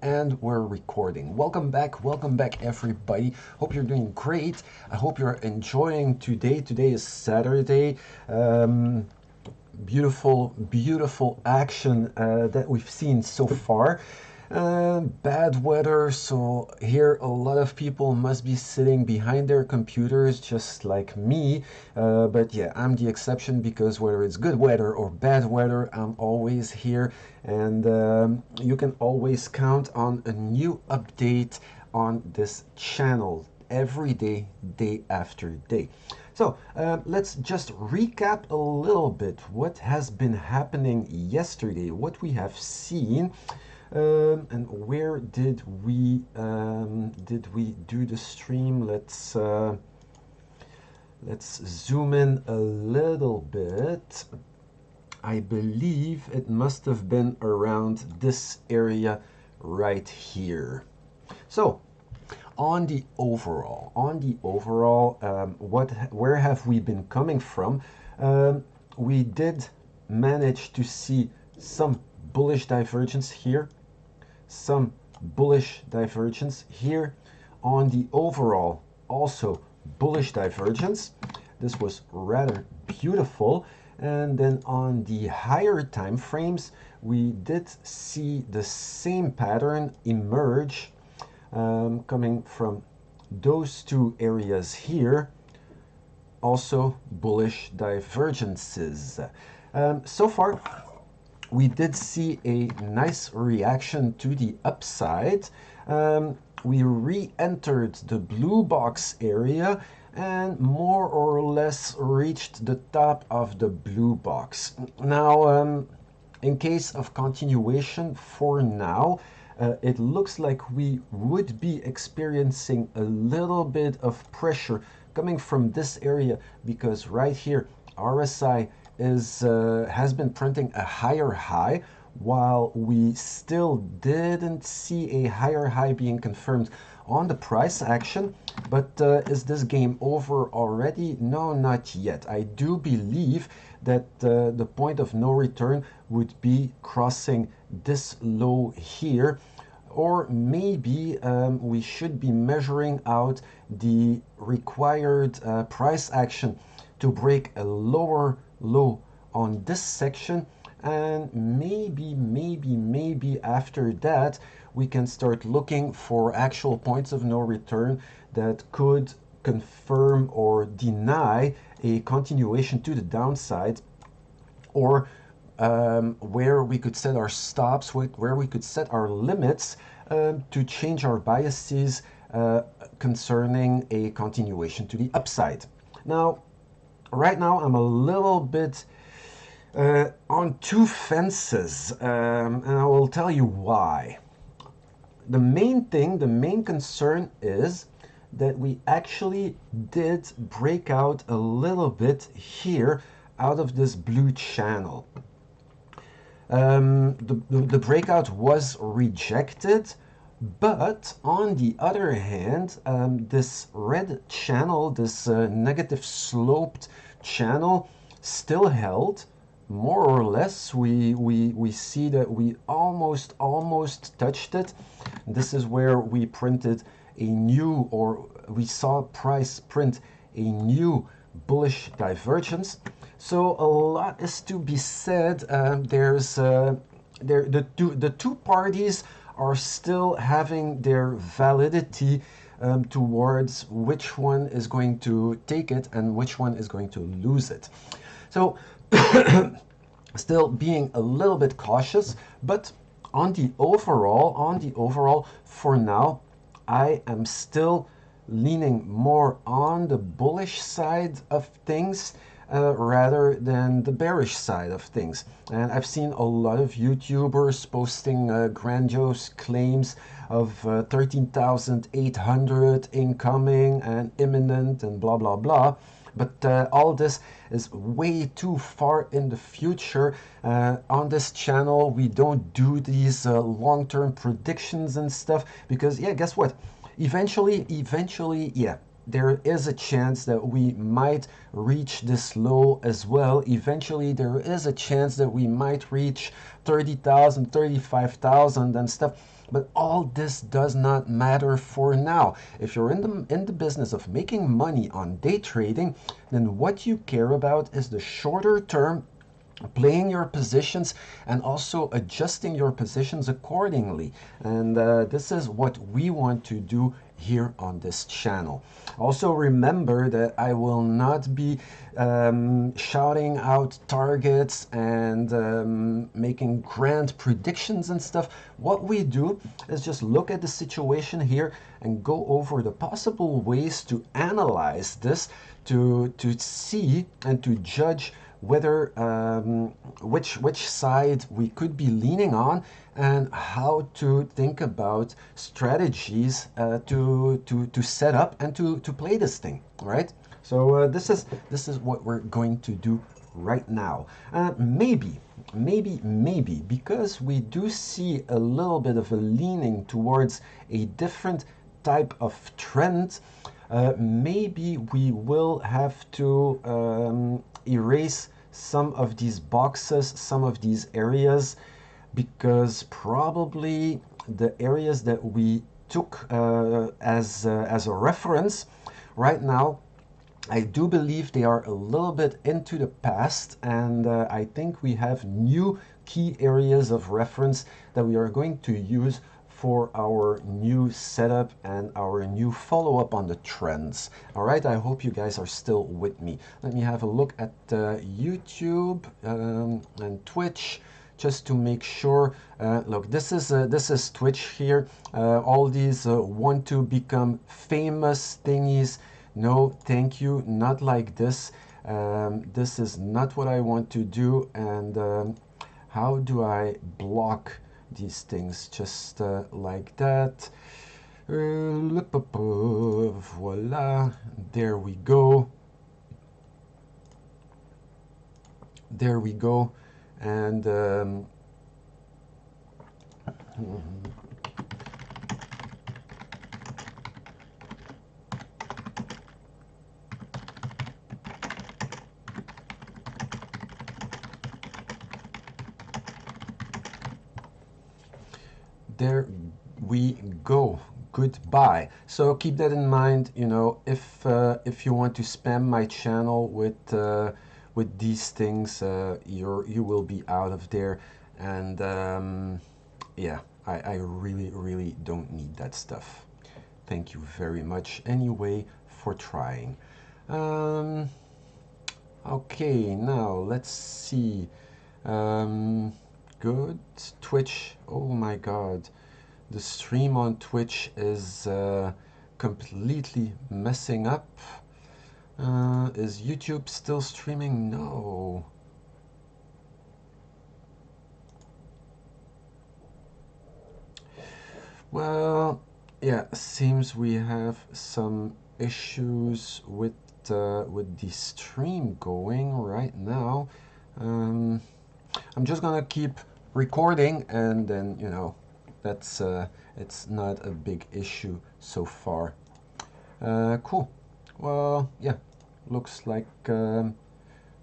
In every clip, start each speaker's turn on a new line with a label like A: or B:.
A: and we're recording. Welcome back everybody. Hope you're doing great. I hope you're enjoying today. Today is Saturday. Beautiful action that we've seen so far. Bad weather, so here a lot of people must be sitting behind their computers just like me, but yeah, I'm the exception because whether it's good weather or bad weather, I'm always here, and you can always count on a new update on this channel every day, day after day. So let's just recap a little bit what has been happening yesterday, what we have seen. And where did we do the stream? Let's zoom in a little bit. I believe it must have been around this area right here. So on the overall, where have we been coming from? We did manage to see some bullish divergence here, some bullish divergence here. On the overall, also bullish divergence. This was rather beautiful. And then on the higher time frames, we did see the same pattern emerge, coming from those two areas here. Also bullish divergences. So far, we did see a nice reaction to the upside. We re-entered the blue box area and more or less reached the top of the blue box. Now, in case of continuation for now, it looks like we would be experiencing a little bit of pressure coming from this area, because right here, RSI has been printing a higher high, while we still didn't see a higher high being confirmed on the price action. But is this game over already? No, not yet. I do believe that the point of no return would be crossing this low here, or maybe we should be measuring out the required price action to break a lower low on this section, and maybe after that we can start looking for actual points of no return that could confirm or deny a continuation to the downside, or where we could set our stops, where we could set our limits to change our biases concerning a continuation to the upside. Now, right now I'm a little bit on two fences, and I will tell you why. The main concern is that we actually did break out a little bit here out of this blue channel. The breakout was rejected, but on the other hand, this red channel, this negative sloped channel, still held more or less. We see that we almost touched it. This is where we printed a new, or we saw price print a new bullish divergence. So a lot is to be said. The two parties are still having their validity towards which one is going to take it and which one is going to lose it. So still being a little bit cautious, but on the overall, for now, I am still leaning more on the bullish side of things rather than the bearish side of things. And I've seen a lot of YouTubers posting grandiose claims of 13,800 incoming and imminent and blah blah blah. But all this is way too far in the future. On this channel, we don't do these long-term predictions and stuff, because yeah, guess what? Eventually, yeah, there is a chance that we might reach this low as well. Eventually, there is a chance that we might reach 30,000, 35,000 and stuff. But all this does not matter for now. If you're in the business of making money on day trading, then what you care about is the shorter term, playing your positions and also adjusting your positions accordingly. And this is what we want to do here on this channel. Also remember that I will not be shouting out targets and making grand predictions and stuff. What we do is just look at the situation here and go over the possible ways to analyze this, to see and to judge whether which side we could be leaning on, and how to think about strategies to set up and to play this thing, right? So this is what we're going to do right now. Maybe because we do see a little bit of a leaning towards a different type of trend, maybe we will have to erase some of these boxes, some of these areas, because probably the areas that we took as a reference right now, I do believe they are a little bit into the past, and I think we have new key areas of reference that we are going to use for our new setup and our new follow-up on the trends. All right, I hope you guys are still with me. Let me have a look at YouTube and Twitch, just to make sure. Look, this is Twitch here. All these want to become famous thingies. No, thank you, not like this. This is not what I want to do. And how do I block these things? Just like that. Voila, there we go. There we go. And there we go. Goodbye. So keep that in mind. You know, if you want to spam my channel with these things, you will be out of there. And yeah, I really don't need that stuff. Thank you very much anyway for trying. Okay, now let's see. Good. Twitch. Oh my god, the stream on Twitch is completely messing up. Is YouTube still streaming? No. Well, yeah, seems we have some issues with the stream going right now. I'm just gonna keep recording, and then, you know, that's it's not a big issue so far. Cool. Well, yeah, looks like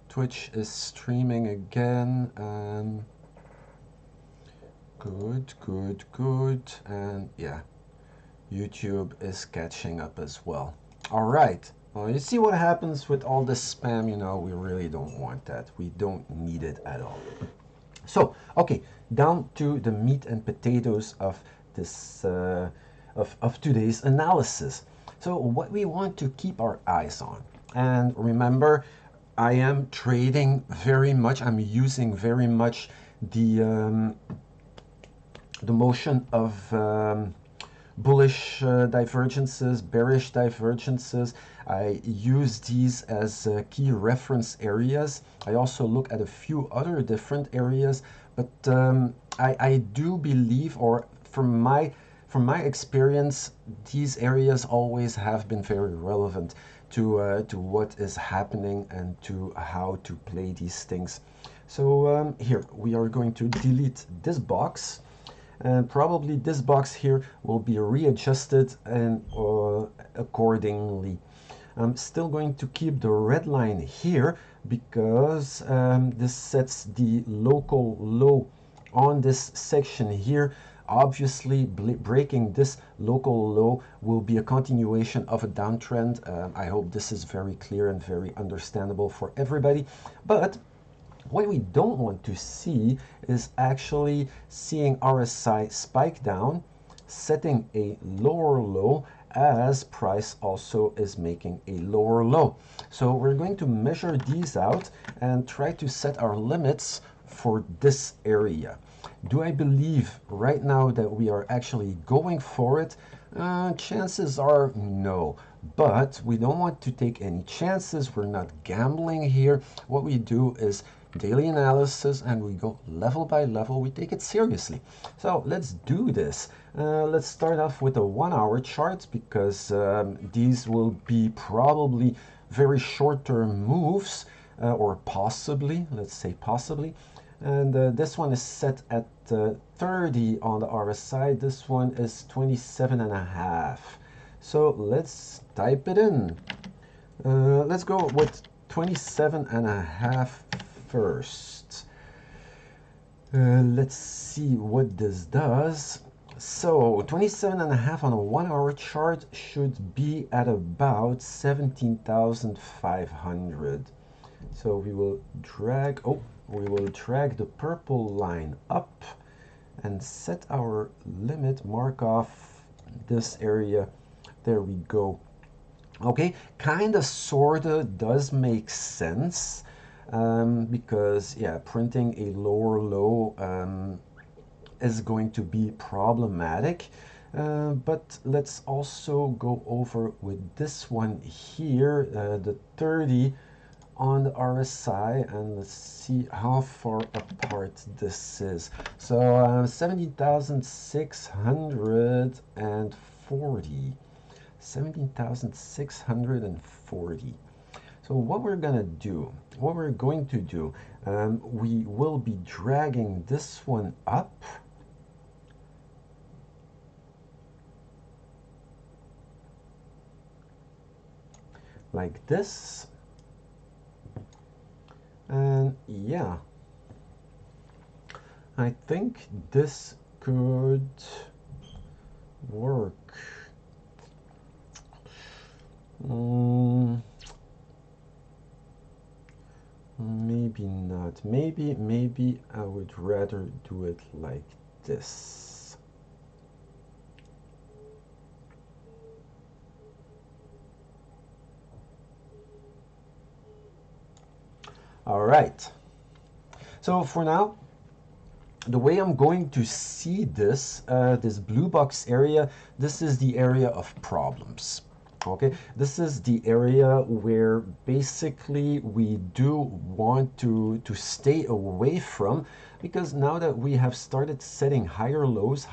A: Twitch is streaming again. Good. And yeah, YouTube is catching up as well. All right. Well, you see what happens with all this spam. You know, we really don't want that. We don't need it at all. So, okay, down to the meat and potatoes of this of today's analysis. So what we want to keep our eyes on, and remember, I am trading very much, I'm using very much the motion of bullish divergences, bearish divergences. I use these as key reference areas. I also look at a few other different areas, but I do believe, or from my experience, these areas always have been very relevant to what is happening and to how to play these things. So here we are going to delete this box, and probably this box here will be readjusted and accordingly. I'm still going to keep the red line here because this sets the local low on this section here. Obviously, breaking this local low will be a continuation of a downtrend. I hope this is very clear and very understandable for everybody. But what we don't want to see is actually seeing RSI spike down, setting a lower low as price also is making a lower low. So we're going to measure these out and try to set our limits for this area. Do I believe right now that we are actually going for it? Chances are no, but we don't want to take any chances. We're not gambling here. What we do is daily analysis and we go level by level. We take it seriously. So let's do this. Let's start off with a 1 hour chart because these will be probably very short-term moves or possibly, let's say possibly. And this one is set at 30 on the RSI. This one is 27.5. So let's type it in. Let's go with 27.5 first. Let's see what this does. So 27.5 on a 1 hour chart should be at about 17,500. So we will drag, we will drag the purple line up and set our limit, mark off this area. There we go. Okay, kind of, sort of does make sense because, yeah, printing a lower low is going to be problematic. But let's also go over with this one here, the 30 on the RSI, and let's see how far apart this is. So 17,640. 17,640. So what we're going to do, we will be dragging this one up. Like this. And yeah, I think this could work. Maybe not. Maybe I would rather do it like this. All right. So for now, the way I'm going to see this, this blue box area, this is the area of problems. Okay, this is the area where basically we do want to stay away from, because now that we have started setting higher lows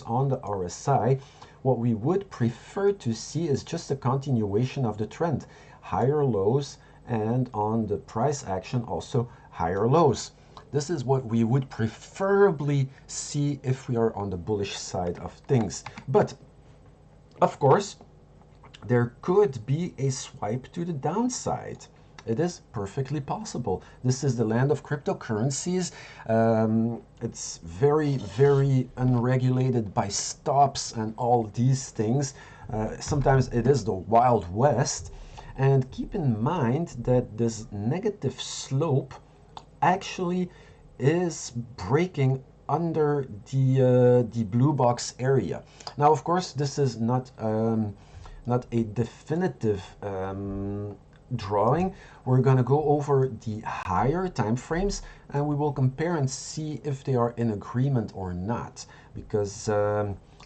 A: on the RSI, what we would prefer to see is just a continuation of the trend, higher lows, and on the price action also higher lows. This is what we would preferably see if we are on the bullish side of things. But of course, there could be a swipe to the downside. It is perfectly possible. This is the land of cryptocurrencies. It's very, very unregulated by stops and all these things. Sometimes it is the Wild West. And keep in mind that this negative slope actually is breaking under the blue box area. Now, of course, this is not a definitive drawing. We're going to go over the higher time frames and we will compare and see if they are in agreement or not, because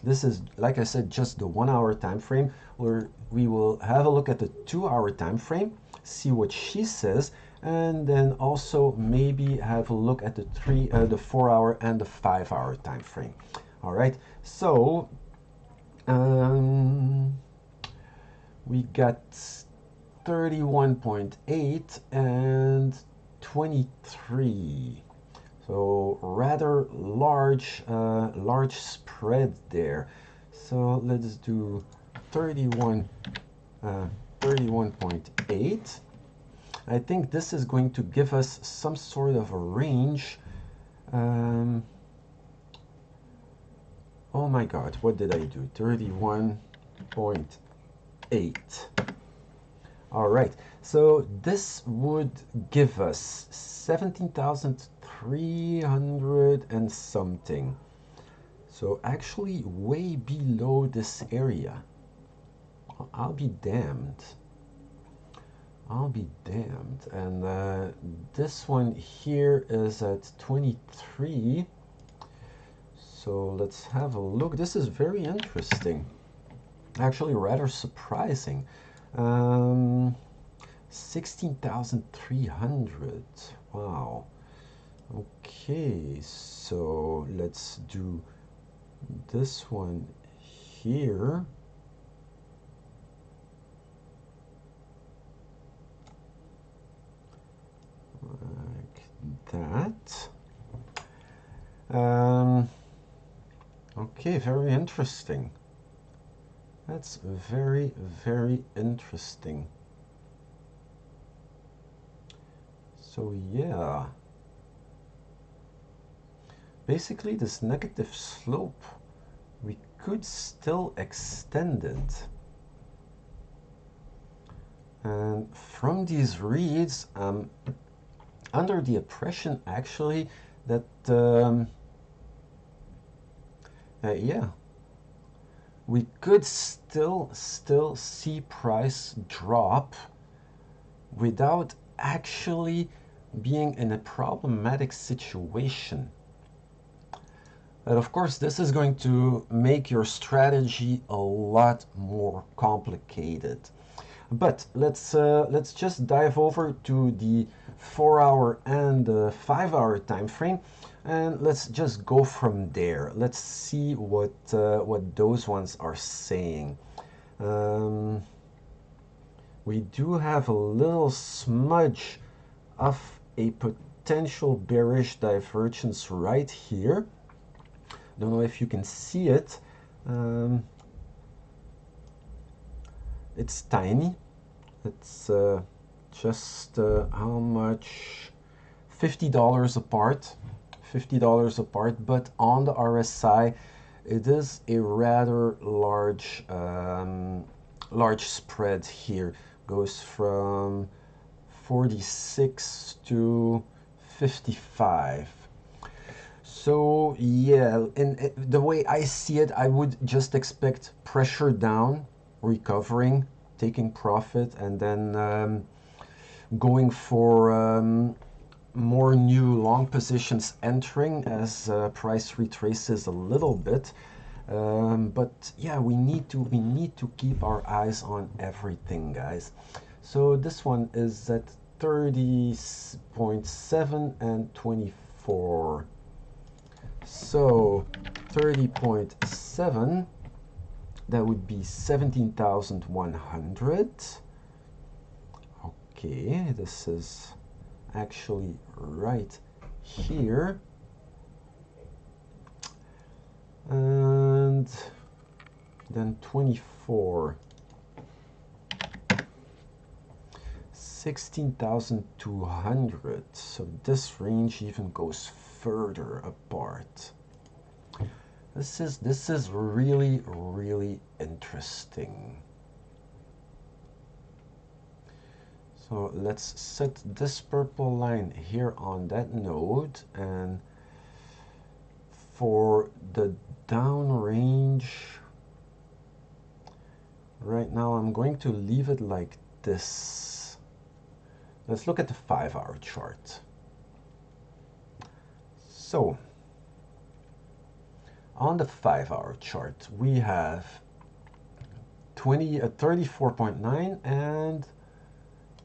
A: this is, like I said, just the 1 hour time frame, where we will have a look at the 2 hour time frame, see what she says, and then also maybe have a look at the 4 hour and the 5 hour time frame. All right, so we got 31.8 and 23. So rather large spread there. So let's do 31.8. I think this is going to give us some sort of a range. Oh my God, what did I do? 31.8. All right, so this would give us 17,300 and something. So actually way below this area. I'll be damned. I'll be damned. And this one here is at 23. So let's have a look. This is very interesting. Actually rather surprising. 16,300. Wow. Okay, so let's do this one here. Like that. Okay, very interesting. That's very, very interesting. So yeah, basically this negative slope, we could still extend it. And from these reads, I'm under the impression actually that, yeah, we could still see price drop without actually being in a problematic situation. And of course, this is going to make your strategy a lot more complicated. But let's just dive over to the 4-hour and 5-hour time frame, and let's just go from there. Let's see what those ones are saying. We do have a little smudge of a potential bearish divergence right here. Don't know if you can see it. It's tiny. It's just how much? $50 apart. $50 apart, but on the RSI, it is a rather large large spread here. Goes from 46 to 55. So yeah, and the way I see it, I would just expect pressure down, recovering, taking profit, and then going for more new long positions entering as price retraces a little bit. But yeah, we need to keep our eyes on everything, guys. So this one is at 30.7 and 24. So 30.7, that would be 17,100. Okay, this is actually right here. And then 24. 16,200. So this range even goes further apart. This is really, really interesting. So let's set this purple line here on that node, and for the down range, right now I'm going to leave it like this. Let's look at the 5-hour chart. So on the 5-hour chart, we have 34.9 and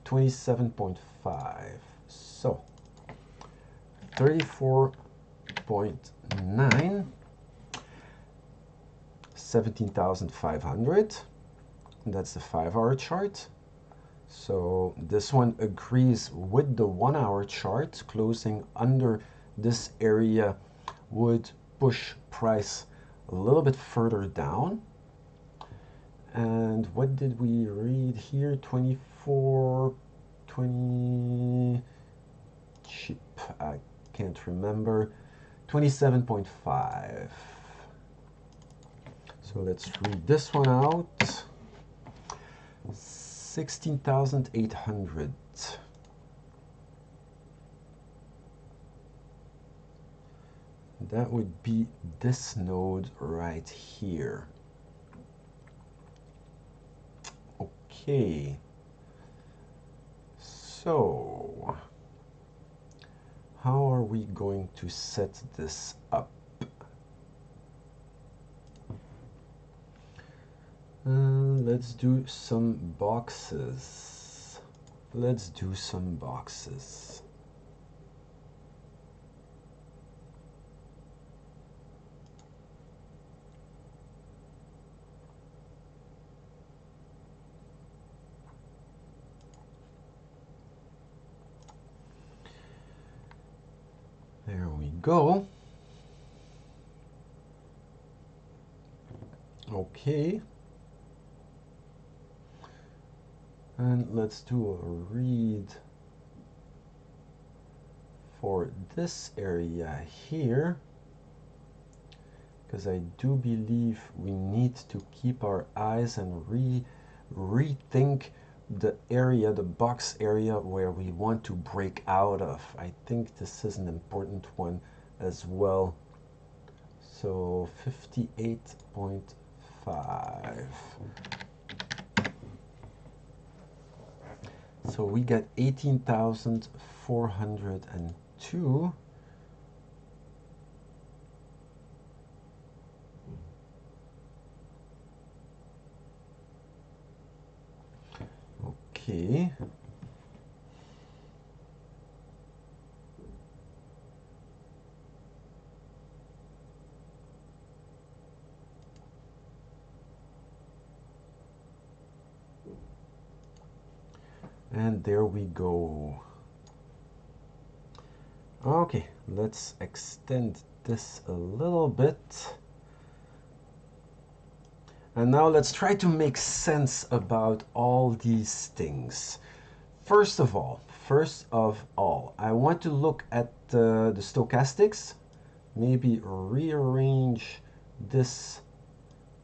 A: 27.5. So 34.9, 17,500. That's the 5-hour chart. So this one agrees with the 1-hour chart. Closing under this area would push price a little bit further down. And what did we read here? 24, 20, cheap, I can't remember. 27.5. So let's read this one out. 16,800. That would be this node right here. Okay. So, how are we going to set this up? Let's do some boxes. Let's do some boxes. There we go. Okay. And let's do a read for this area here, because I do believe we need to keep our eyes and rethink the area, the box area where we want to break out of. I think this is an important one as well. So 58.5. So we get 18,402. Okay. And there we go. Okay, let's extend this a little bit. And now let's try to make sense about all these things. First of all, I want to look at the stochastics, maybe rearrange this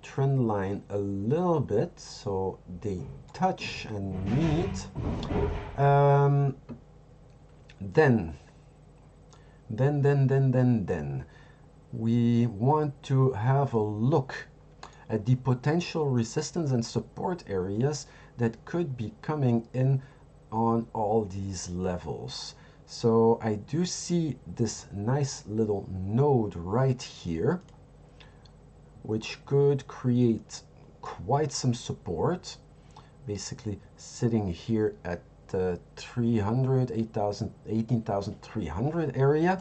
A: trend line a little bit so they touch and meet. Then we want to have a look at the potential resistance and support areas that could be coming in on all these levels. So I do see this nice little node right here, which could create quite some support, basically sitting here at the 18,300 area.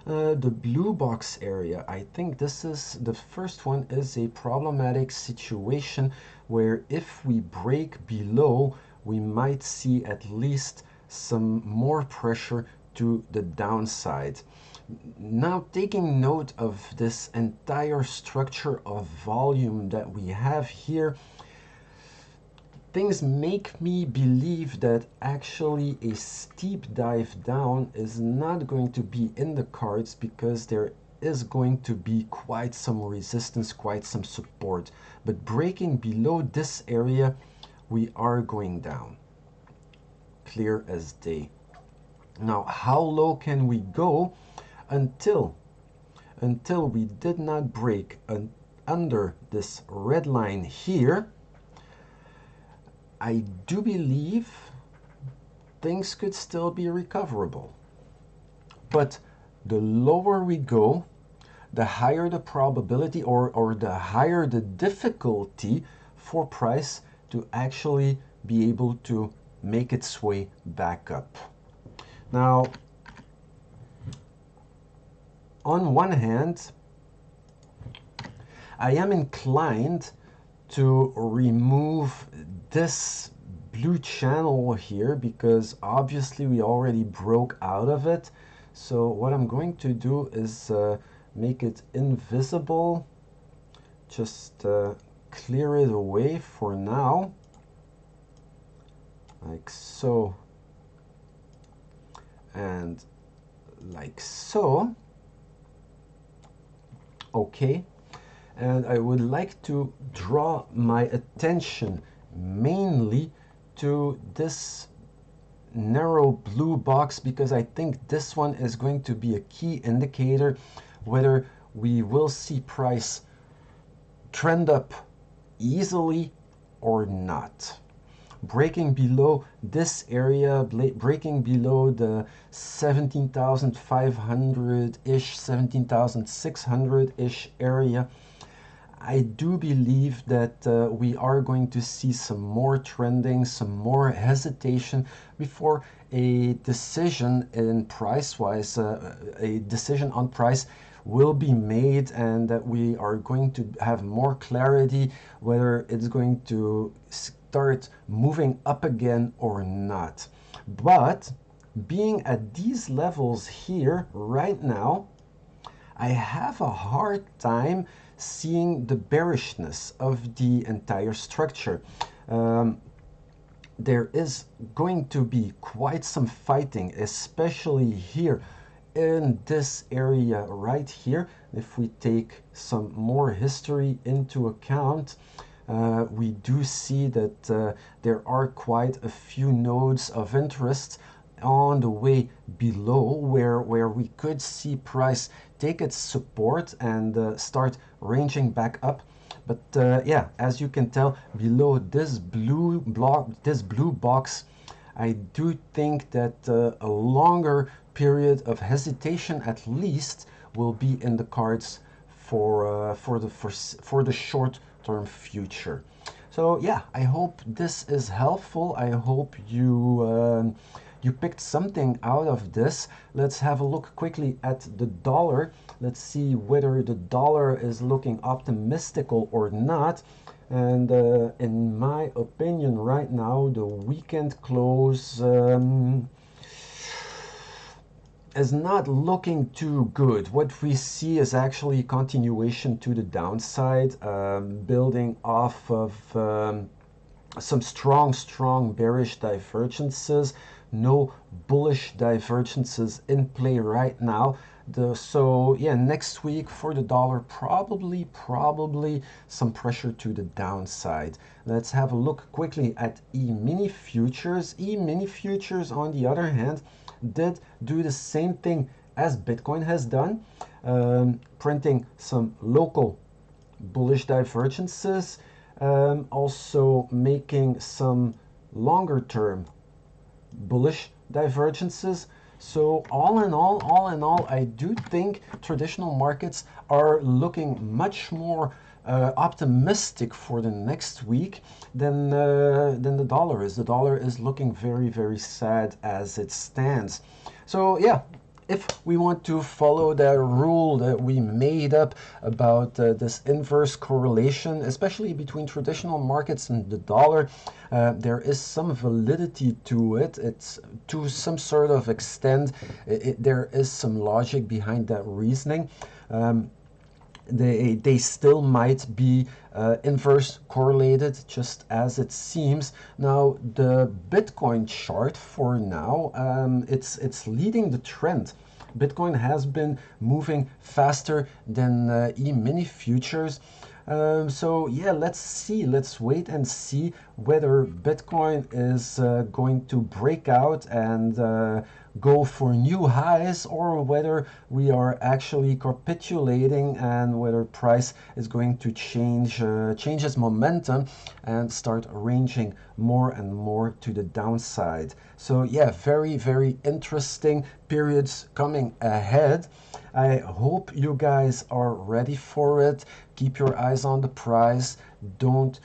A: The blue box area, I think this is the first one, is a problematic situation where if we break below, we might see at least some more pressure to the downside. Now, taking note of this entire structure of volume that we have here, things make me believe that actually a steep dive down is not going to be in the cards, because there is going to be quite some resistance, quite some support. But breaking below this area, we are going down. Clear as day. Now, how low can we go until we did not break under this red line here? I do believe things could still be recoverable. But the lower we go, the higher the probability, or the higher the difficulty for price to actually be able to make its way back up. Now, on one hand, I am inclined to remove this blue channel here, because obviously we already broke out of it. So what I'm going to do is make it invisible, just clear it away for now, like so and like so. Okay. and I would like to draw my attention mainly to this narrow blue box, because I think this one is going to be a key indicator whether we will see price trend up easily or not. Breaking below this area, breaking below the 17,500-ish, 17,600-ish area, I do believe that we are going to see some more trending, some more hesitation before a decision in price-wise, a decision on price will be made, and that we are going to have more clarity whether it's going to start moving up again or not. But being at these levels here right now, I have a hard time seeing the bearishness of the entire structure. There is going to be quite some fighting, especially here in this area right here. If we take some more history into account, we do see that there are quite a few nodes of interest on the way below where we could see price take its support and start ranging back up. But yeah, as you can tell below this blue block, this blue box, I do think that a longer period of hesitation at least will be in the cards for the short-term future. So yeah, I hope this is helpful. I hope you you picked something out of this. Let's have a look quickly at the dollar. Let's see whether the dollar is looking optimistical or not. And in my opinion right now, the weekend close is not looking too good. What we see is actually continuation to the downside, building off of some strong bearish divergences. No bullish divergences in play right now. So yeah, next week for the dollar, probably some pressure to the downside. Let's have a look quickly at E-mini futures. E-mini futures, on the other hand, did do the same thing as Bitcoin has done, printing some local bullish divergences, also making some longer term bullish divergences. So all in all, I do think traditional markets are looking much more optimistic for the next week than the dollar is. The dollar is looking very sad as it stands. So yeah, if we want to follow that rule that we made up about this inverse correlation, especially between traditional markets and the dollar, there is some validity to it. It's to some sort of extent, there is some logic behind that reasoning. They still might be inverse correlated, just as it seems. Now the Bitcoin chart for now, it's leading the trend. Bitcoin has been moving faster than E-mini futures. So yeah, let's wait and see whether Bitcoin is going to break out and go for new highs, or whether we are actually capitulating and whether price is going to change its momentum and start ranging more and more to the downside. So yeah, very interesting periods coming ahead. I hope you guys are ready for it. Keep your eyes on the price. Don't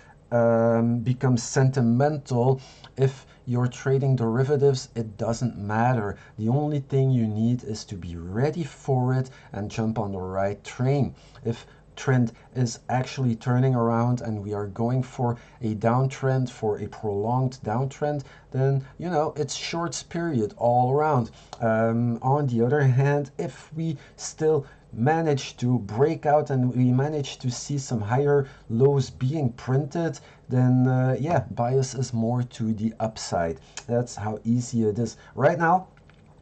A: become sentimental. If you're trading derivatives, it doesn't matter. The only thing you need is to be ready for it and jump on the right train. If trend is actually turning around and we are going for a downtrend, for a prolonged downtrend, then you know it's shorts period all around. On the other hand, if we still manage to break out and we manage to see some higher lows being printed, then yeah, bias is more to the upside. That's how easy it is. Right now,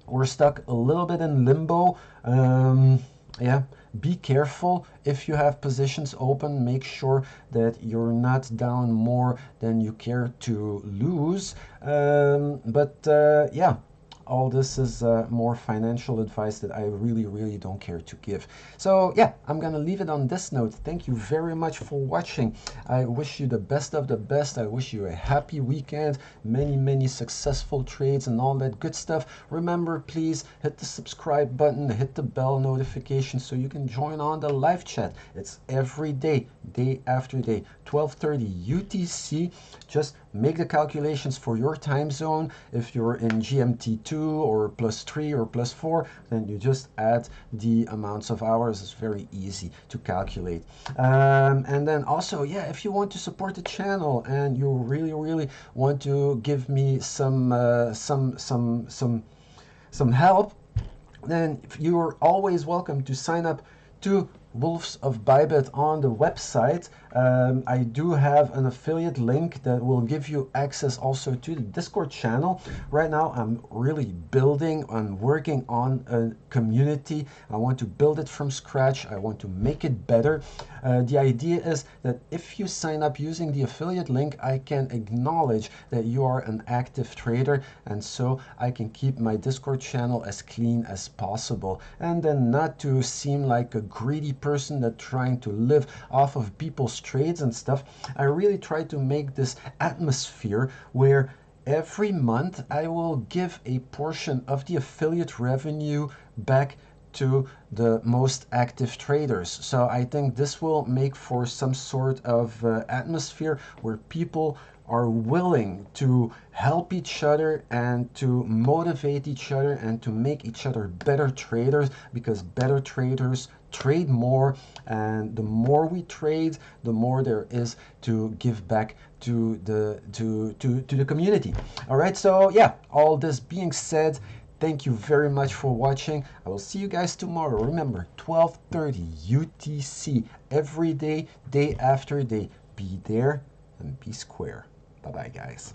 A: we're stuck a little bit in limbo. Yeah, be careful if you have positions open. Make sure that you're not down more than you care to lose. Yeah, all this is more financial advice that I really don't care to give. So yeah, I'm gonna leave it on this note. Thank you very much for watching. I wish you the best of the best. I wish you a happy weekend, many successful trades and all that good stuff. Remember, please hit the subscribe button, hit the bell notification so you can join on the live chat. It's every day, day after day, 12:30 UTC. Just make the calculations for your time zone. If you're in GMT2 or +3 or +4, then you just add the amounts of hours. It's very easy to calculate. And then also, yeah, if you want to support the channel and you really want to give me some help, then you are always welcome to sign up to Wolves of Bybit on the website. I do have an affiliate link that will give you access also to the Discord channel. Right now I'm really building and working on a community. I want to build it from scratch. I want to make it better. The idea is that if you sign up using the affiliate link, I can acknowledge that you are an active trader, and so I can keep my Discord channel as clean as possible, and then not to seem like a greedy person that trying to live off of people's trades and stuff. I really try to make this atmosphere where every month I will give a portion of the affiliate revenue back to the most active traders. So I think this will make for some sort of atmosphere where people are willing to help each other and to motivate each other and to make each other better traders, because better traders trade more, and the more we trade, the more there is to give back to the community. All right, so yeah, all this being said, thank you very much for watching. I will see you guys tomorrow. Remember, 12:30 UTC every day, day after day. Be there and be square. Bye bye, guys.